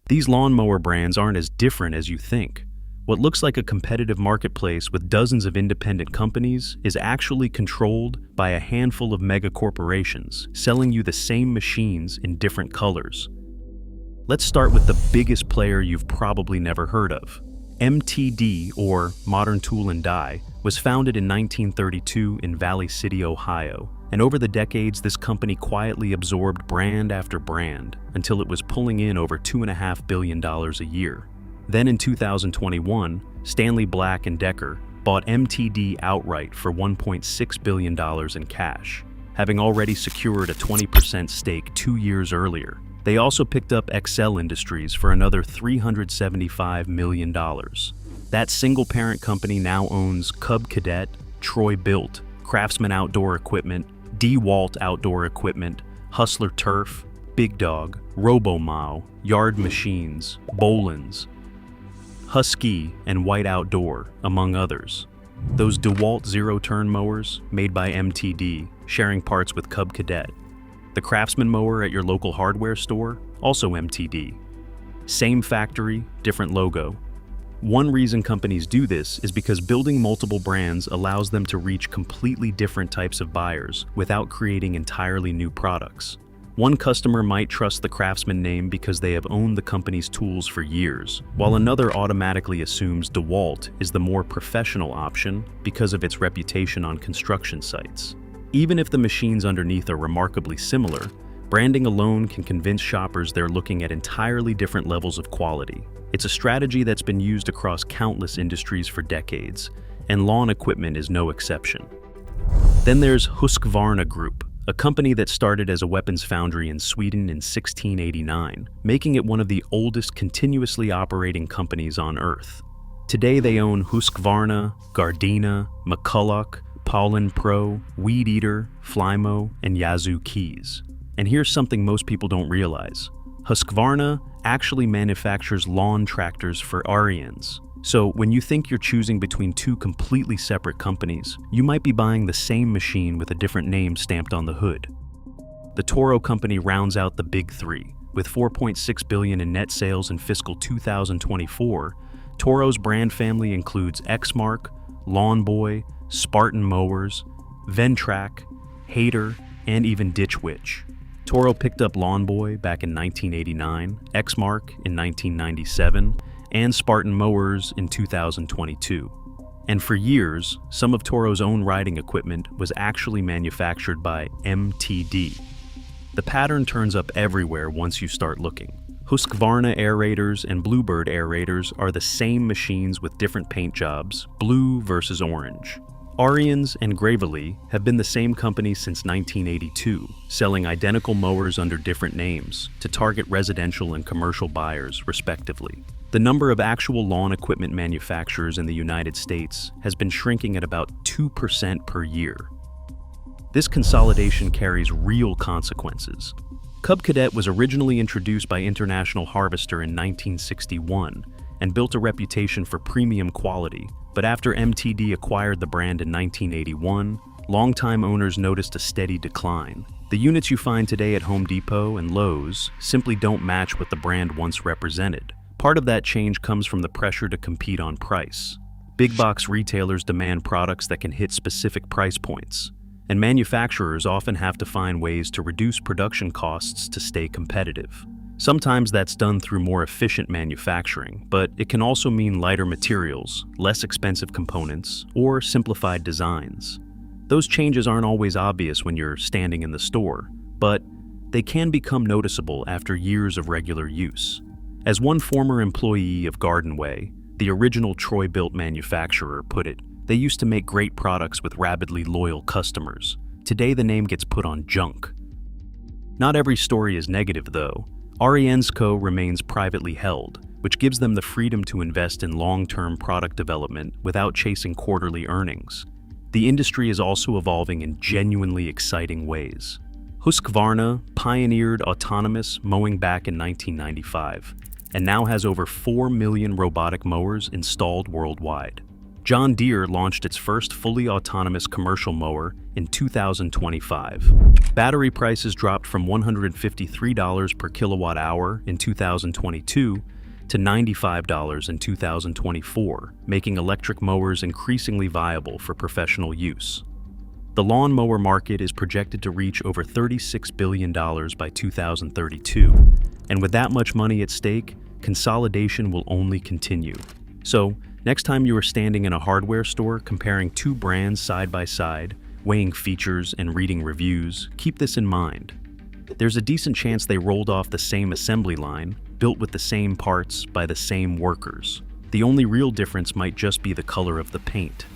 These lawnmower brands aren't as different as you think. What looks like a competitive marketplace with dozens of independent companies is actually controlled by a handful of mega corporations selling you the same machines in different colors. Let's start with the biggest player you've probably never heard of. MTD, or Modern Tool and Die, was founded in 1932 in Valley City, Ohio, and over the decades this company quietly absorbed brand after brand until it was pulling in over $2.5 billion a year. Then in 2021, Stanley Black Decker bought MTD outright for $1.6 billion in cash, having already secured a 20% stake 2 years earlier. They also picked up Excel Industries for another $375 million. That single-parent company now owns Cadet, Troy-Bilt, Craftsman Outdoor Equipment, DEWALT Outdoor Equipment, Hustler Turf, Big Dog, Robo-Mow, Yard Machines, Bolins, Husky, and White Outdoor, among others. Those DEWALT zero-turn mowers, made by MTD, sharing parts with Cadet. The Craftsman mower at your local hardware store, also MTD. Same factory, different logo. One reason companies do this is because building multiple brands allows them to reach completely different types of buyers without creating entirely new products. One customer might trust the Craftsman name because they have owned the company's tools for years, while another automatically assumes DEWALT is the more professional option because of its reputation on construction sites. Even if the machines underneath are remarkably similar, branding alone can convince shoppers they're looking at entirely different levels of quality. It's a strategy that's been used across countless industries for decades, and lawn equipment is no exception. Then there's Husqvarna Group, a company that started as a weapons foundry in Sweden in 1689, making it one of the oldest continuously operating companies on Earth. Today they own Husqvarna, Gardena, McCulloch, Pollen Pro, Weed Eater, Flymo, and Yazoo Keys. And here's something most people don't realize. Husqvarna actually manufactures lawn tractors for Ariens. So when you think you're choosing between two completely separate companies, you might be buying the same machine with a different name stamped on the hood. The Toro company rounds out the big three. With $4.6 billion in net sales in fiscal 2024, Toro's brand family includes Exmark, Lawn Boy, Spartan Mowers, Ventrac, Hater, and even Ditch Witch. Toro picked up Lawn Boy back in 1989, Exmark in 1997, and Spartan Mowers in 2022. And for years, some of Toro's own riding equipment was actually manufactured by MTD. The pattern turns up everywhere once you start looking. Husqvarna aerators and Bluebird aerators are the same machines with different paint jobs, blue versus orange. Ariens and Gravely have been the same company since 1982, selling identical mowers under different names to target residential and commercial buyers, respectively. The number of actual lawn equipment manufacturers in the United States has been shrinking at about 2% per year. This consolidation carries real consequences. Cadet was originally introduced by International Harvester in 1961 and built a reputation for premium quality, but after MTD acquired the brand in 1981, longtime owners noticed a steady decline. The units you find today at Home Depot and Lowe's simply don't match what the brand once represented. Part of that change comes from the pressure to compete on price. Big box retailers demand products that can hit specific price points, and manufacturers often have to find ways to reduce production costs to stay competitive. Sometimes that's done through more efficient manufacturing, but it can also mean lighter materials, less expensive components, or simplified designs. Those changes aren't always obvious when you're standing in the store, but they can become noticeable after years of regular use. As one former employee of Gardenway, the original Troy-Bilt manufacturer, put it, they used to make great products with rabidly loyal customers. Today the name gets put on junk. Not every story is negative, though. Ariens Co. remains privately held, which gives them the freedom to invest in long-term product development without chasing quarterly earnings. The industry is also evolving in genuinely exciting ways. Husqvarna pioneered autonomous mowing back in 1995, and now has over 4 million robotic mowers installed worldwide. John Deere launched its first fully autonomous commercial mower in 2025. Battery prices dropped from $153 per kilowatt hour in 2022 to $95 in 2024, making electric mowers increasingly viable for professional use. The lawn mower market is projected to reach over $36 billion by 2032, and with that much money at stake, consolidation will only continue. So, next time you are standing in a hardware store comparing two brands side by side, weighing features and reading reviews, keep this in mind. There's a decent chance they rolled off the same assembly line, built with the same parts by the same workers. The only real difference might just be the color of the paint.